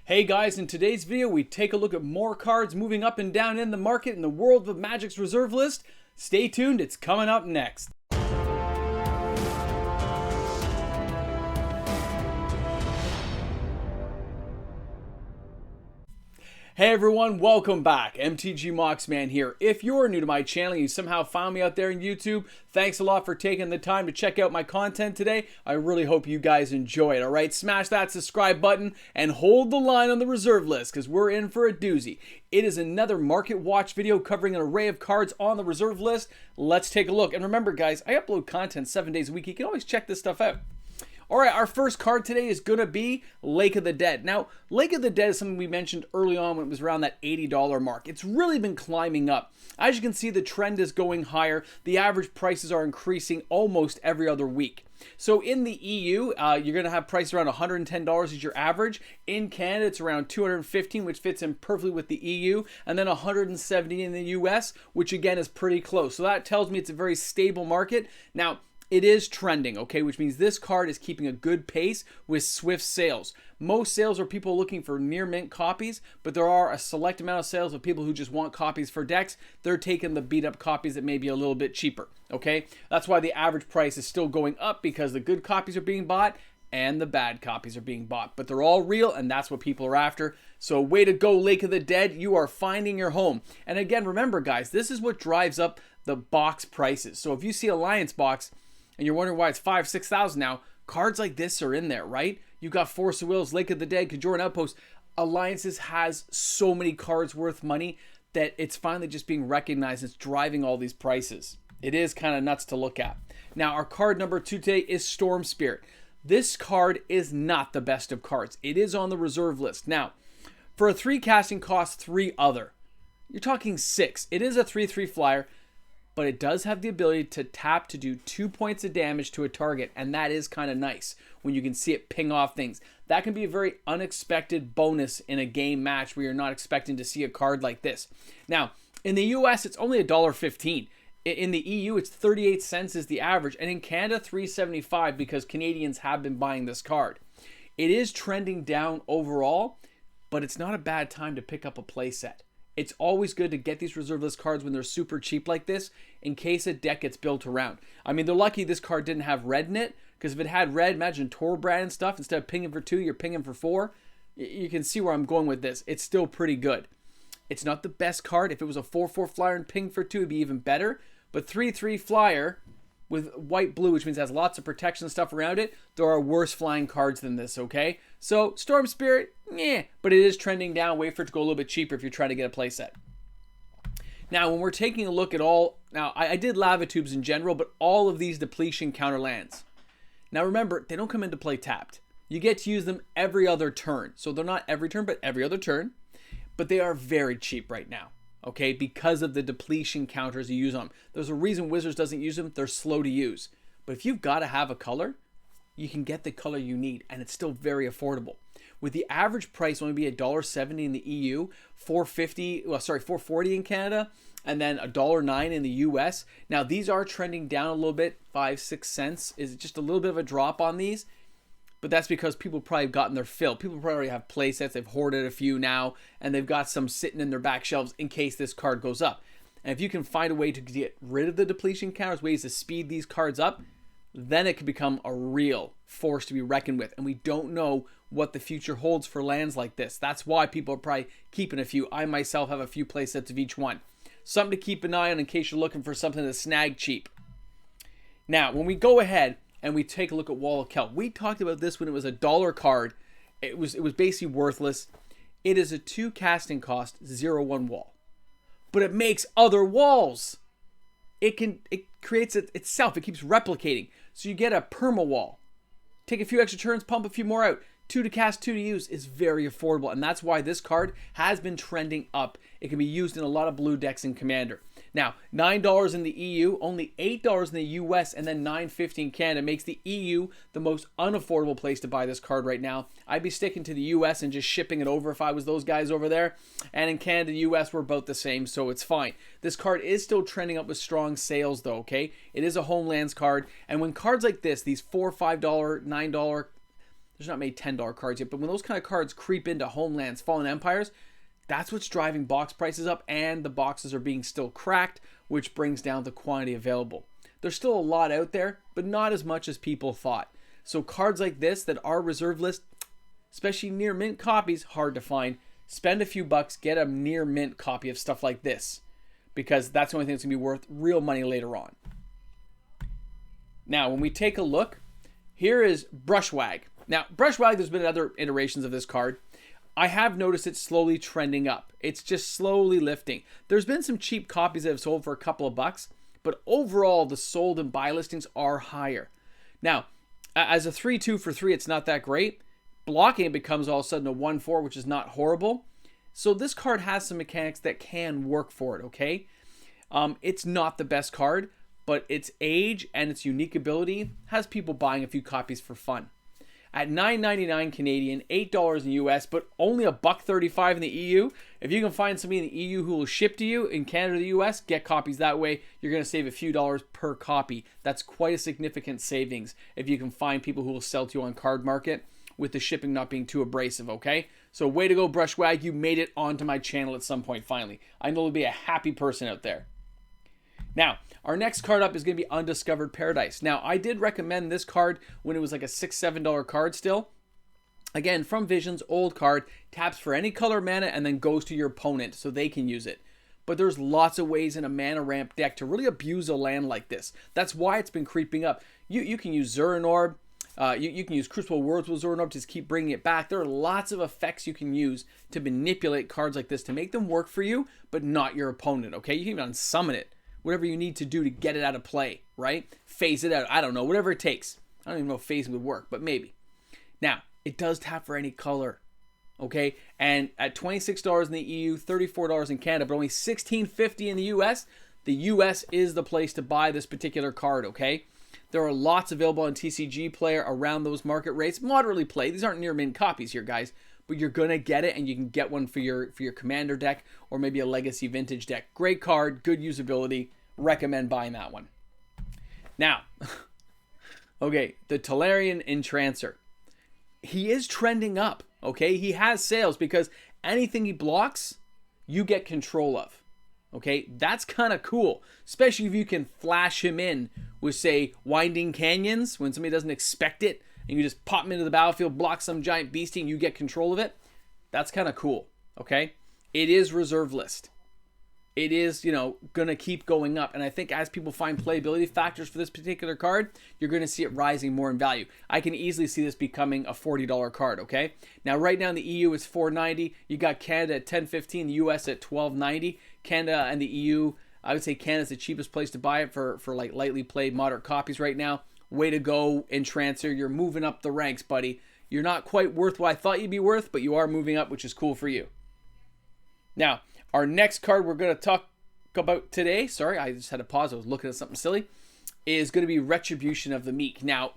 Hey guys, in today's video we take a look at more cards moving up and down in the market in the world of Magic's reserve list. Stay tuned, it's coming up next. Hey everyone, welcome back. MTG Moxman here. If you're new to my channel and you somehow found me out there on YouTube, thanks a lot for taking the time to check out my content today. I really hope you guys enjoy it, alright? Smash that subscribe button and hold the line on the reserve list because we're in for a doozy. It is another market watch video covering an array of cards on the reserve list. Let's take a look. And remember guys, I upload content 7 days a week. You can always check this stuff out. Alright, our first card today is going to be Lake of the Dead. Now, Lake of the Dead is something we mentioned early on when it was around that $80 mark. It's really been climbing up. As you can see, the trend is going higher. The average prices are increasing almost every other week. So in the EU, you're going to have prices around $110 as your average. In Canada, it's around $215, which fits in perfectly with the EU. And then $170 in the US, which again is pretty close. So that tells me it's a very stable market. Now, it is trending, okay, which means this card is keeping a good pace with swift sales. Most sales are people looking for near mint copies, but there are a select amount of sales of people who just want copies for decks. They're taking the beat up copies that may be a little bit cheaper, okay? That's why the average price is still going up, because the good copies are being bought and the bad copies are being bought. But they're all real, and that's what people are after. So way to go, Lake of the Dead. You are finding your home. And again, remember guys, this is what drives up the box prices. So if you see Alliance box, and you're wondering why it's $5,000-$6,000 now, cards like this are in there, right? You got Force of Wills, Lake of the Dead, Kajoran Outpost. Alliances has so many cards worth money that it's finally just being recognized. It's driving all these prices. It is kind of nuts to look at. Now, our card number 2 today is Storm Spirit. This card is not the best of cards. It is on the reserve list. Now, for a 3 casting cost, 3 other. You're talking 6. It is a 3/3 flyer, but it does have the ability to tap to do 2 points of damage to a target, and that is kind of nice when you can see it ping off things. That can be a very unexpected bonus in a game match where you're not expecting to see a card like this. Now, in the US, it's only $1.15. In the EU, it's 38 cents is the average, and in Canada, $3.75 because Canadians have been buying this card. It is trending down overall, but it's not a bad time to pick up a playset. It's always good to get these reserve list cards when they're super cheap like this in case a deck gets built around. I mean, they're lucky this card didn't have red in it, because if it had red, imagine Torbrand and stuff, instead of pinging for 2, you're pinging for 4. You can see where I'm going with this. It's still pretty good. It's not the best card. If it was a 4/4 flyer and ping for 2, it'd be even better. But 3/3 flyer with white-blue, which means it has lots of protection and stuff around it, there are worse flying cards than this, okay? So, Storm Spirit, but it is trending down. Wait for it to go a little bit cheaper if you're trying to get a playset. Now, when we're taking a look at all... Now, I did Lava Tubes in general, but all of these depletion counter lands. Now, remember, they don't come into play tapped. You get to use them every other turn. So, they're not every turn, but every other turn. But they are very cheap right now, okay, because of the depletion counters you use on them. There's a reason Wizards doesn't use them. They're slow to use. But if you've got to have a color, you can get the color you need, and it's still very affordable. With the average price only be $1.70 in the EU, $4.40 in Canada, and then $1.09 in the US. Now, these are trending down a little bit, 5-6 cents. Is just a little bit of a drop on these. But that's because people probably have gotten their fill. People probably already have play sets. They've hoarded a few now, and they've got some sitting in their back shelves in case this card goes up. And if you can find a way to get rid of the depletion counters, ways to speed these cards up, then it can become a real force to be reckoned with. And we don't know what the future holds for lands like this. That's why people are probably keeping a few. I myself have a few play sets of each one. Something to keep an eye on in case you're looking for something to snag cheap. Now, when we go ahead and we take a look at Wall of Kelp. We talked about this when it was a $1 card. It was basically worthless. It is a 2 casting cost 0/1 wall. But it makes other walls. It creates it itself. It keeps replicating. So you get a perma wall. Take a few extra turns, pump a few more out. 2 to cast, 2 to use is very affordable. And that's why this card has been trending up. It can be used in a lot of blue decks in Commander. Now, $9 in the EU, only $8 in the US, and then $9.50 in Canada makes the EU the most unaffordable place to buy this card right now. I'd be sticking to the US and just shipping it over if I was those guys over there. And in Canada, US, we're about the same, so it's fine. This card is still trending up with strong sales, though, okay? It is a Homelands card, and when cards like this, these $4, $5, $9 there's not many $10 cards yet, but when those kind of cards creep into Homelands, Fallen Empires, that's what's driving box prices up, and the boxes are being still cracked, which brings down the quantity available. There's still a lot out there, but not as much as people thought. So cards like this that are reserve list, especially near mint copies, hard to find. Spend a few bucks, get a near mint copy of stuff like this, because that's the only thing that's going to be worth real money later on. Now, when we take a look, here is Brushwag. Now, Brushwag, there's been other iterations of this card. I have noticed it slowly trending up. It's just slowly lifting. There's been some cheap copies that have sold for a couple of bucks, but overall, the sold and buy listings are higher. Now, as a 3-2 for 3, it's not that great. Blocking, it becomes all of a sudden a 1-4, which is not horrible. So this card has some mechanics that can work for it, okay? It's not the best card, but its age and its unique ability has people buying a few copies for fun. At $9.99 Canadian, $8 in the US, but only $1.35 in the EU. If you can find somebody in the EU who will ship to you in Canada or the US, get copies that way. You're going to save a few dollars per copy. That's quite a significant savings if you can find people who will sell to you on Card Market with the shipping not being too abrasive, okay? So way to go, Brushwag. You made it onto my channel at some point finally. I know there'll be a happy person out there. Now, our next card up is going to be Undiscovered Paradise. Now, I did recommend this card when it was like a $6, $7 card still. Again, from Visions, old card, taps for any color mana and then goes to your opponent so they can use it. But there's lots of ways in a mana ramp deck to really abuse a land like this. That's why it's been creeping up. You can use Zurin Orb. You can use Crucible Worlds with Zurin Orb to just keep bringing it back. There are lots of effects you can use to manipulate cards like this to make them work for you, but not your opponent, okay? You can even unsummon it. Whatever you need to do to get it out of play, right? Phase it out. I don't know. Whatever it takes. I don't even know if phasing would work, but maybe. Now, it does tap for any color, okay? And at $26 in the EU, $34 in Canada, but only $16.50 in the US, the US is the place to buy this particular card, okay? There are lots available on TCG Player around those market rates. Moderately played. These aren't near mint copies here, guys. But you're going to get it, and you can get one for your Commander deck or maybe a Legacy Vintage deck. Great card, good usability. Recommend buying that one. Now, okay, the Talarian Entrancer. He is trending up, okay? He has sales because anything he blocks, you get control of. Okay, that's kind of cool, especially if you can flash him in with, say, Winding Canyons when somebody doesn't expect it, and you just pop him into the battlefield, block some giant beastie, and you get control of it. That's kind of cool, okay? It is reserve list. It is, going to keep going up. And I think as people find playability factors for this particular card, you're going to see it rising more in value. I can easily see this becoming a $40 card, okay? Now, right now in the EU, it's $4.90. You got Canada at $10.15, the US at $12.90. Canada and the EU, I would say Canada's the cheapest place to buy it for like lightly played moderate copies right now. Way to go, Entrancer. You're moving up the ranks, buddy. You're not quite worth what I thought you'd be worth, but you are moving up, which is cool for you. Now, our next card we're going to talk about today, sorry, I just had to pause. I was looking at something silly, is going to be Retribution of the Meek. Now,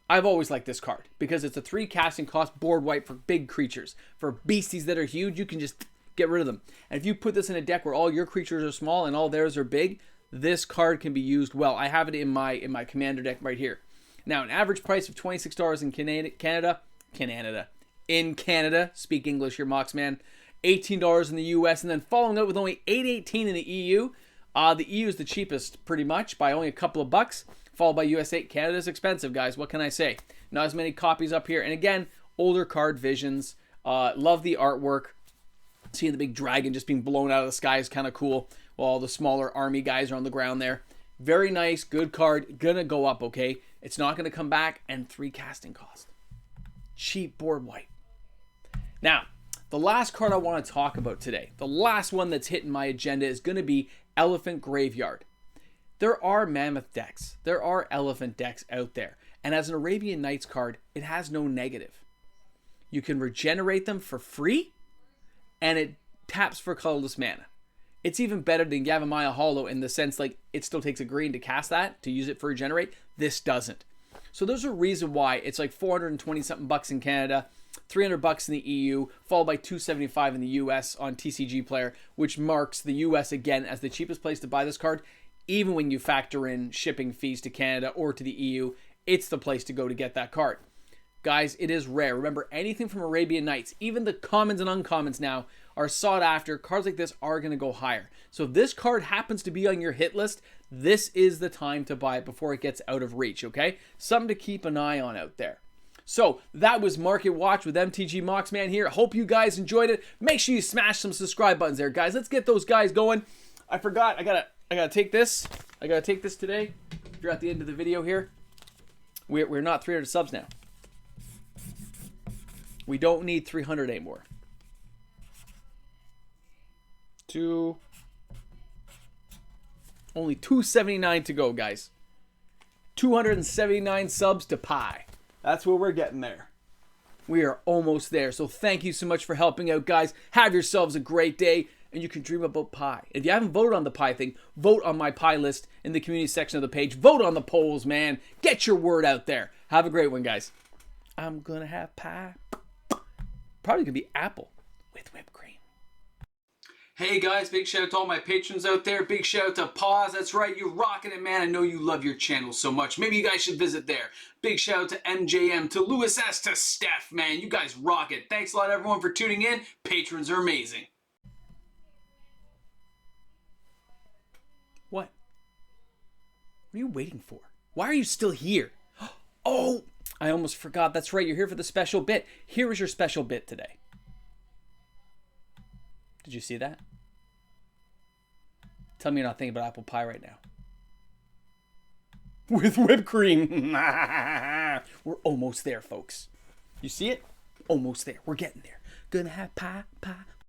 I've always liked this card because it's a 3 casting cost board wipe for big creatures. For beasties that are huge, you can just get rid of them. And if you put this in a deck where all your creatures are small and all theirs are big, this card can be used well. I have it in my Commander deck right here. Now, an average price of $26 in Canada, speak English here, Moxman. $18 in the US, and then following up with only $8.18 in the EU. The EU is the cheapest, pretty much, by only a couple of bucks, followed by USA. Canada's expensive, guys. What can I say? Not as many copies up here. And again, older card Visions. Love the artwork. Seeing the big dragon just being blown out of the sky is kind of cool, while all the smaller army guys are on the ground there. Very nice, good card. Gonna go up, okay? It's not gonna come back, and 3 casting cost. Cheap board wipe. Now, the last card I want to talk about today, the last one that's hitting my agenda, is going to be Elephant Graveyard. There are Mammoth decks. There are Elephant decks out there. And as an Arabian Nights card, it has no negative. You can regenerate them for free, and it taps for colorless mana. It's even better than Yavimaya Hollow in the sense, like, it still takes a green to cast that, to use it for regenerate. This doesn't. So there's a reason why it's like 420 something bucks in Canada, $300 in the EU, followed by $275 in the US on TCG Player, which marks the US again as the cheapest place to buy this card. Even when you factor in shipping fees to Canada or to the EU, it's the place to go to get that card. guys, it is rare. Remember, anything from Arabian Nights, even the commons and uncommons now, are sought after. Cards like this are going to go higher. So if this card happens to be on your hit list, this is the time to buy it before it gets out of reach, okay? Something to keep an eye on out there. So that was Market Watch with MTG Moxman here. Hope you guys enjoyed it. Make sure you smash some subscribe buttons there, guys. Let's get those guys going. I forgot. I gotta take this. I gotta take this today. If you're at the end of the video here, we're not 300 subs now. We don't need 300 anymore. Only 279 to go, guys. 279 subs to pie. That's where we're getting there. We are almost there. So thank you so much for helping out, guys. Have yourselves a great day, and you can dream about pie. If you haven't voted on the pie thing, vote on my pie list in the community section of the page. Vote on the polls, man. Get your word out there. Have a great one, guys. I'm gonna have pie. Probably gonna be apple with whipped cream. Hey guys, big shout out to all my patrons out there. Big shout out to Pause. That's right, you're rocking it, man. I know you love your channel so much. Maybe you guys should visit there. Big shout out to MJM, to Louis S, to Steph, man. You guys rock it. Thanks a lot, everyone, for tuning in. Patrons are amazing. What? What are you waiting for? Why are you still here? Oh, I almost forgot. That's right, you're here for the special bit. Here is your special bit today. Did you see that? Tell me you're not thinking about apple pie right now. With whipped cream. We're almost there, folks. You see it? Almost there. We're getting there. Gonna have pie, pie.